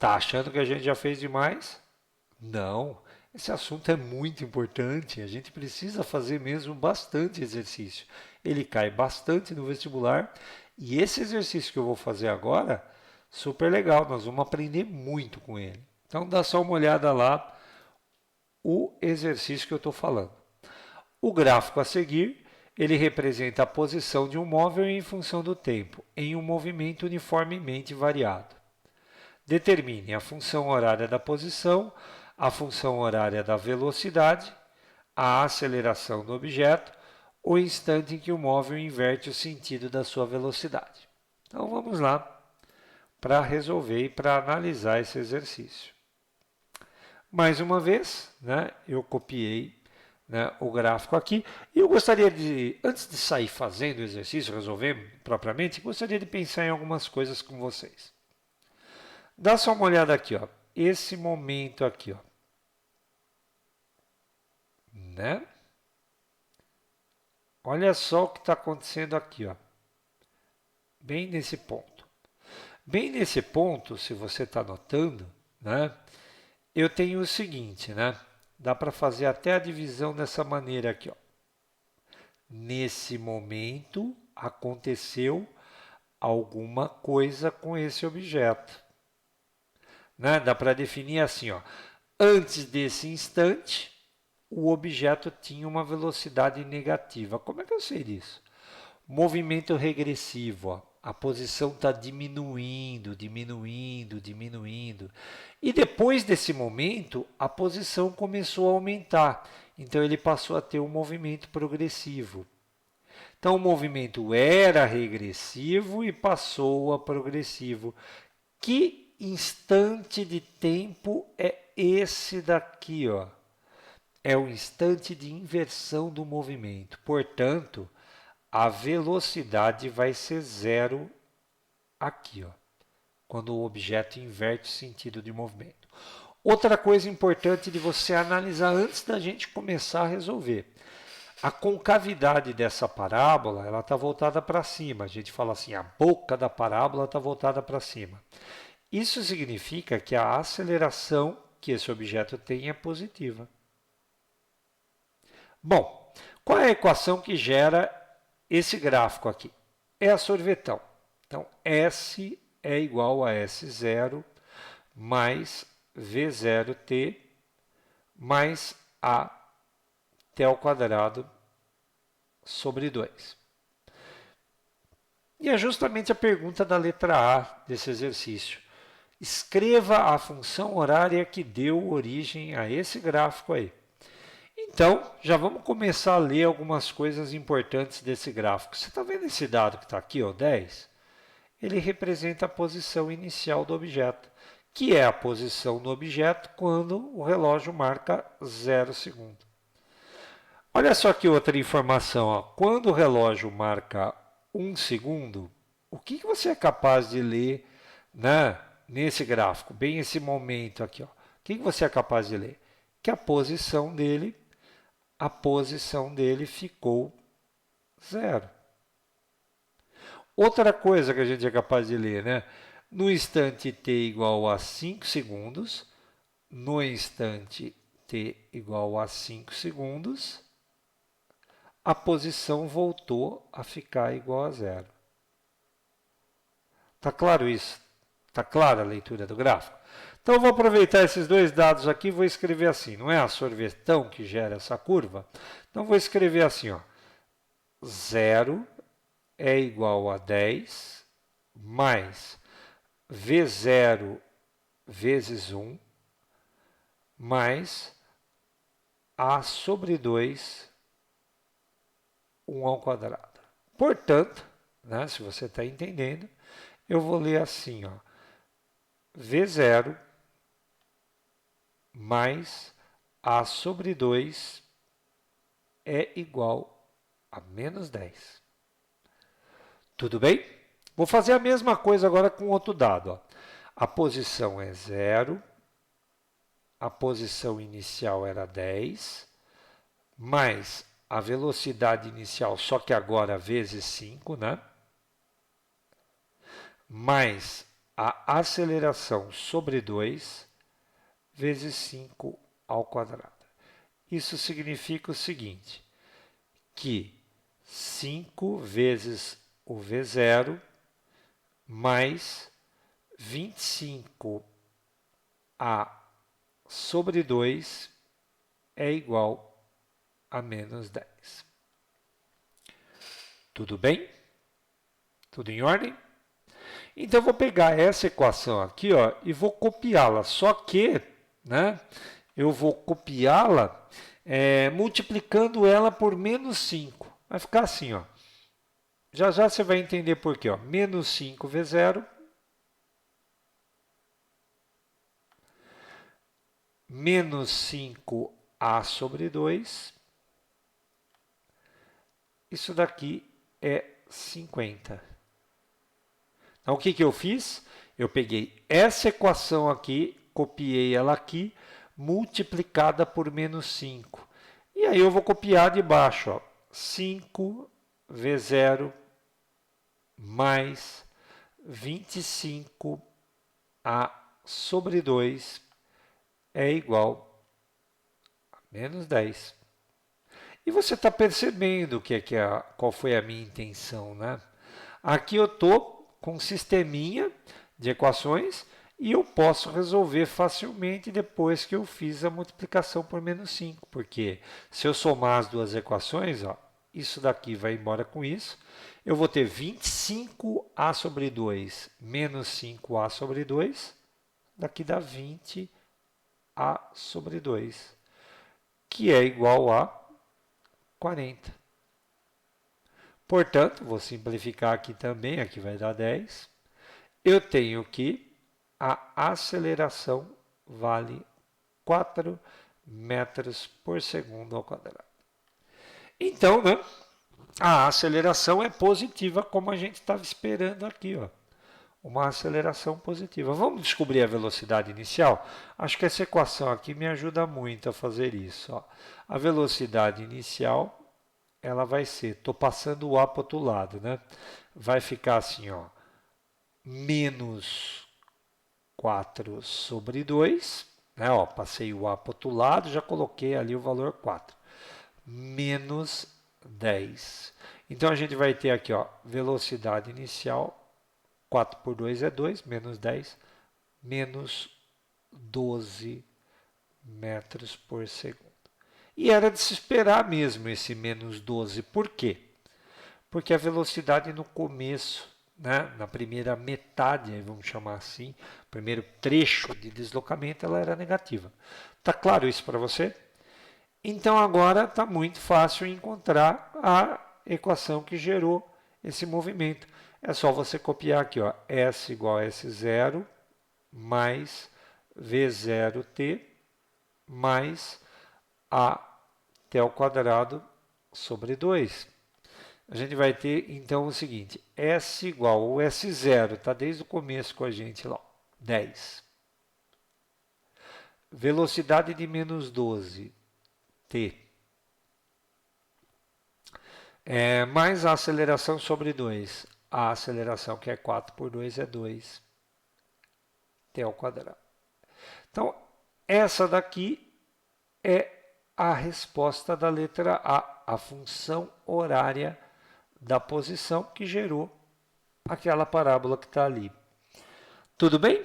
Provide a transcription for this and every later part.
Tá achando que a gente já fez demais? Não, esse assunto é muito importante. A gente precisa fazer mesmo bastante exercício. Ele cai bastante no vestibular e esse exercício que eu vou fazer agora, super legal. Nós vamos aprender muito com ele. Então dá só uma olhada lá o exercício que eu estou falando. O gráfico a seguir, ele representa a posição de um móvel em função do tempo, em um movimento uniformemente variado. Determine a função horária da posição, a função horária da velocidade, a aceleração do objeto, o instante em que o móvel inverte o sentido da sua velocidade. Então vamos lá para resolver e para analisar esse exercício. Mais uma vez, né, eu copiei, né, o gráfico aqui. E eu gostaria de, antes de sair fazendo o exercício, resolver propriamente, gostaria de pensar em algumas coisas com vocês. Dá só uma olhada aqui, ó. Esse momento aqui, ó. Né? Olha só o que está acontecendo aqui, ó. Bem nesse ponto. Bem nesse ponto, se você está notando, né? Eu tenho o seguinte, né? Dá para fazer até a divisão dessa maneira aqui, ó. Nesse momento aconteceu alguma coisa com esse objeto, né? Dá para definir assim, ó. Antes desse instante, o objeto tinha uma velocidade negativa. Como é que eu sei disso? Movimento regressivo, ó. A posição está diminuindo, diminuindo, diminuindo. E depois desse momento, a posição começou a aumentar. Então ele passou a ter um movimento progressivo. Então o movimento era regressivo e passou a progressivo. Que instante de tempo é esse daqui, ó? É o instante de inversão do movimento. Portanto, a velocidade vai ser zero aqui, ó, quando o objeto inverte o sentido de movimento. Outra coisa importante de você analisar antes da gente começar a resolver. A concavidade dessa parábola, ela está voltada para cima. A gente fala assim, a boca da parábola está voltada para cima. Isso significa que a aceleração que esse objeto tem é positiva. Bom, qual é a equação que gera esse gráfico aqui? É a sorvetão. Então, S é igual a S0 mais V0t mais A t ao quadrado sobre 2. E é justamente a pergunta da letra A desse exercício. Escreva a função horária que deu origem a esse gráfico aí. Então, já vamos começar a ler algumas coisas importantes desse gráfico. Você está vendo esse dado que está aqui, ó, 10? Ele representa a posição inicial do objeto, que é a posição do objeto quando o relógio marca 0 segundo. Olha só que outra informação. Ó. Quando o relógio marca 1 segundo, o que você é capaz de ler, né, nesse gráfico? Bem esse momento aqui. Ó. O que você é capaz de ler? Que a posição dele ficou 0. Outra coisa que a gente é capaz de ler, né? No instante t igual a 5 segundos, no instante t igual a 5 segundos, a posição voltou a ficar igual a 0. Está claro isso? Está clara a leitura do gráfico? Então, eu vou aproveitar esses dois dados aqui e vou escrever assim. Não é a sorvetão que gera essa curva? Então, vou escrever assim, ó. 0 é igual a 10 mais V0 vezes 1 mais A sobre 2, 1 ao quadrado. Portanto, né, se você está entendendo, eu vou ler assim, ó, V0 mais A sobre 2 é igual a menos 10. Tudo bem? Vou fazer a mesma coisa agora com outro dado. Ó. A posição é 0, a posição inicial era 10, mais a velocidade inicial, só que agora vezes 5, né? Mais a aceleração sobre 2 vezes 5 ao quadrado. Isso significa o seguinte, que 5 vezes o V0 mais 25 a sobre 2 é igual a menos 10. Tudo bem? Tudo em ordem? Então, eu vou pegar essa equação aqui, ó, e vou copiá-la. Só que, né, eu vou copiá-la multiplicando ela por menos 5. Vai ficar assim, ó. Já já você vai entender por quê. Ó. Menos 5V0 menos 5A sobre 2. Isso daqui é 50. Então, o que, que eu fiz? Eu peguei essa equação aqui, copiei ela aqui, multiplicada por menos 5. E aí eu vou copiar de baixo, ó, 5V0 mais 25A sobre 2 é igual a menos 10. E você está percebendo qual foi a minha intenção, né? Aqui eu estou com um sisteminha de equações e eu posso resolver facilmente depois que eu fiz a multiplicação por menos 5, porque se eu somar as duas equações, ó, isso daqui vai embora com isso, eu vou ter 25A sobre 2 menos 5A sobre 2, daqui dá 20A sobre 2, que é igual a 40. Portanto, vou simplificar aqui também, aqui vai dar 10. Eu tenho que a aceleração vale 4 metros por segundo ao quadrado. Então, né, a aceleração é positiva, como a gente estava esperando aqui, ó. Uma aceleração positiva. Vamos descobrir a velocidade inicial? Acho que essa equação aqui me ajuda muito a fazer isso. Ó. A velocidade inicial, ela vai ser, estou passando o A para o outro lado, né? Vai ficar assim, ó, menos 4 sobre 2, né? Ó, passei o A para o outro lado, já coloquei ali o valor 4, menos 10. Então, a gente vai ter aqui, ó, velocidade inicial, 4 por 2 é 2, menos 10, menos 12 metros por segundo. E era de se esperar mesmo esse menos 12. Por quê? Porque a velocidade no começo, né, na primeira metade, vamos chamar assim, primeiro trecho de deslocamento, ela era negativa. Tá claro isso para você? Então agora está muito fácil encontrar a equação que gerou esse movimento. É só você copiar aqui, ó, S igual a S0 mais V0t mais A t ao quadrado sobre 2. A gente vai ter, então, o seguinte, S igual, o S0, está desde o começo com a gente lá, 10. Velocidade de menos 12, t. Mais a aceleração sobre 2. A aceleração, que é 4 por 2, é 2, t ao quadrado. Então, essa daqui é a resposta da letra A função horária da posição que gerou aquela parábola que está ali. Tudo bem?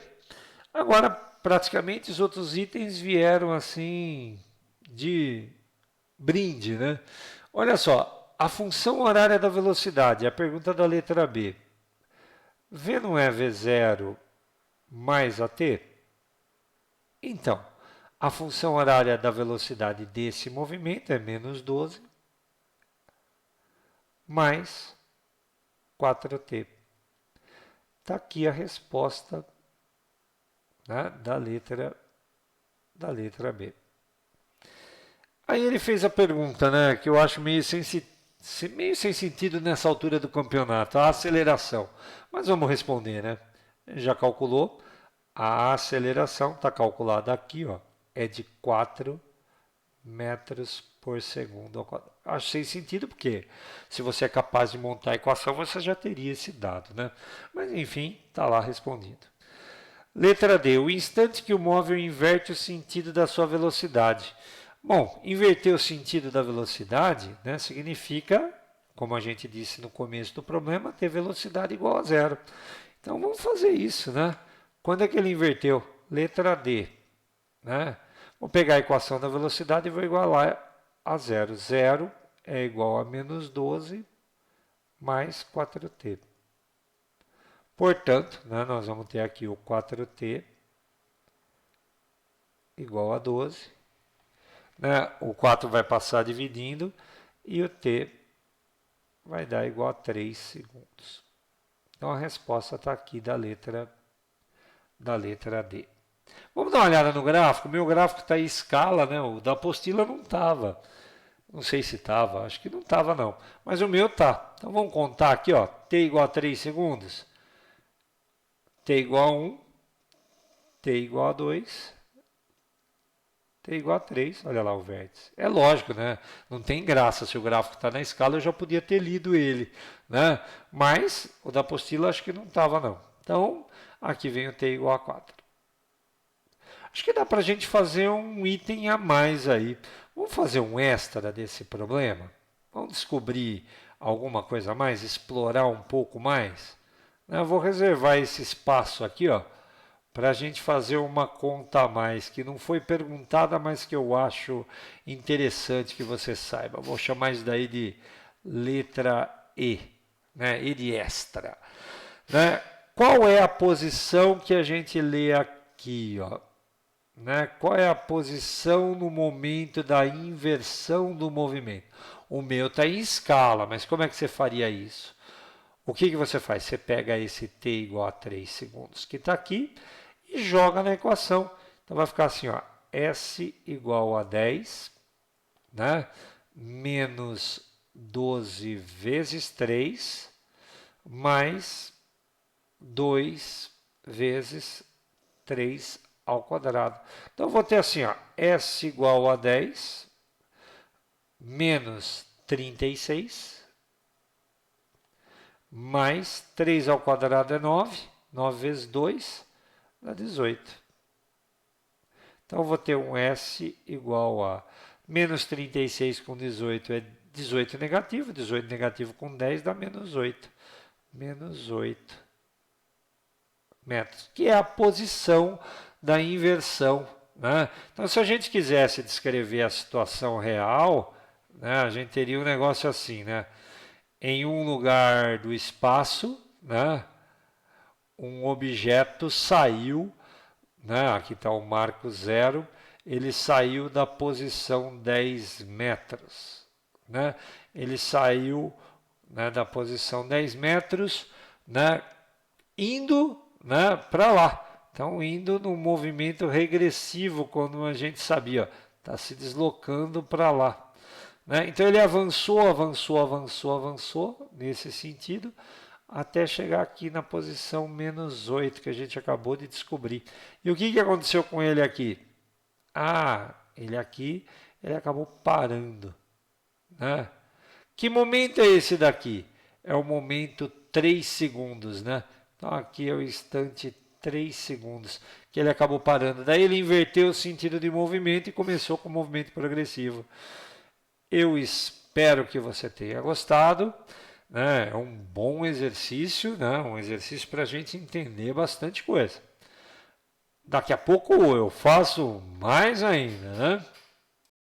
Agora, praticamente, os outros itens vieram assim de brinde, né? Olha só, a função horária da velocidade, a pergunta da letra B. V não é V0 mais AT? Então, a função horária da velocidade desse movimento é menos 12 mais 4t. Está aqui a resposta, né, da letra B. Aí ele fez a pergunta, né, que eu acho meio sem sentido nessa altura do campeonato, a aceleração. Mas vamos responder, né? Já calculou. A aceleração está calculada aqui, ó, é de 4 metros por segundo ao quadrado. Acho sem sentido, porque se você é capaz de montar a equação, você já teria esse dado, né? Mas, enfim, está lá respondido. Letra D, o instante que o móvel inverte o sentido da sua velocidade. Bom, inverter o sentido da velocidade, né, significa, como a gente disse no começo do problema, ter velocidade igual a zero. Então vamos fazer isso, né? Quando é que ele inverteu? Letra D, né? Vou pegar a equação da velocidade e vou igualar a zero. Zero é igual a menos 12 mais 4t. Portanto, né, nós vamos ter aqui o 4t igual a 12. Né? O 4 vai passar dividindo e o t vai dar igual a 3 segundos. Então a resposta está aqui da letra D. Vamos dar uma olhada no gráfico. O meu gráfico está em escala, né? O da apostila não estava. Não sei se estava, acho que não estava não. Mas o meu tá. Então vamos contar aqui, ó. T igual a 3 segundos. T igual a 1. T igual a 2. T igual a 3. Olha lá o vértice. É lógico, né? Não tem graça. Se o gráfico está na escala, eu já podia ter lido ele, né? Mas o da apostila acho que não estava não. Então, aqui vem o T igual a 4. Acho que dá para a gente fazer um item a mais aí. Vamos fazer um extra desse problema? Vamos descobrir alguma coisa a mais, explorar um pouco mais? Eu vou reservar esse espaço aqui, ó, para a gente fazer uma conta a mais, que não foi perguntada, mas que eu acho interessante que você saiba. Vou chamar isso daí de letra E, né? E de extra. Né? Qual é a posição que a gente lê aqui, ó? Né? Qual é a posição no momento da inversão do movimento? O meu está em escala, mas como é que você faria isso? O que você faz? Você pega esse t igual a 3 segundos que está aqui e joga na equação. Então vai ficar assim, ó, S igual a 10, né? Menos 12 vezes 3, mais 2 vezes 3 ao quadrado. Então, eu vou ter assim, ó, S igual a 10 menos 36 mais 3 ao quadrado é 9. 9 vezes 2 dá 18. Então, eu vou ter um S igual a menos 36 com 18 é 18 negativo. 18 negativo com 10 dá menos 8. Menos 8 metros, que é a posição da inversão. Né? Então, se a gente quisesse descrever a situação real, né, a gente teria um negócio assim, né? Em um lugar do espaço, né, um objeto saiu, né, aqui está o marco 0, ele saiu da posição 10 metros. Né? Ele saiu, né, da posição 10 metros, né, indo, né, para lá. Então, indo no movimento regressivo, quando a gente sabia, está se deslocando para lá. Né? Então, ele avançou, avançou, avançou, avançou, nesse sentido, até chegar aqui na posição menos 8, que a gente acabou de descobrir. E o que aconteceu com ele aqui? Ah, ele acabou parando. Né? Que momento é esse daqui? É o momento 3 segundos, né? Então, aqui é o instante 3 segundos que ele acabou parando. Daí ele inverteu o sentido de movimento e começou com o movimento progressivo. Eu espero que você tenha gostado. Né? É um bom exercício, né? Um exercício para a gente entender bastante coisa. Daqui a pouco eu faço mais ainda, né?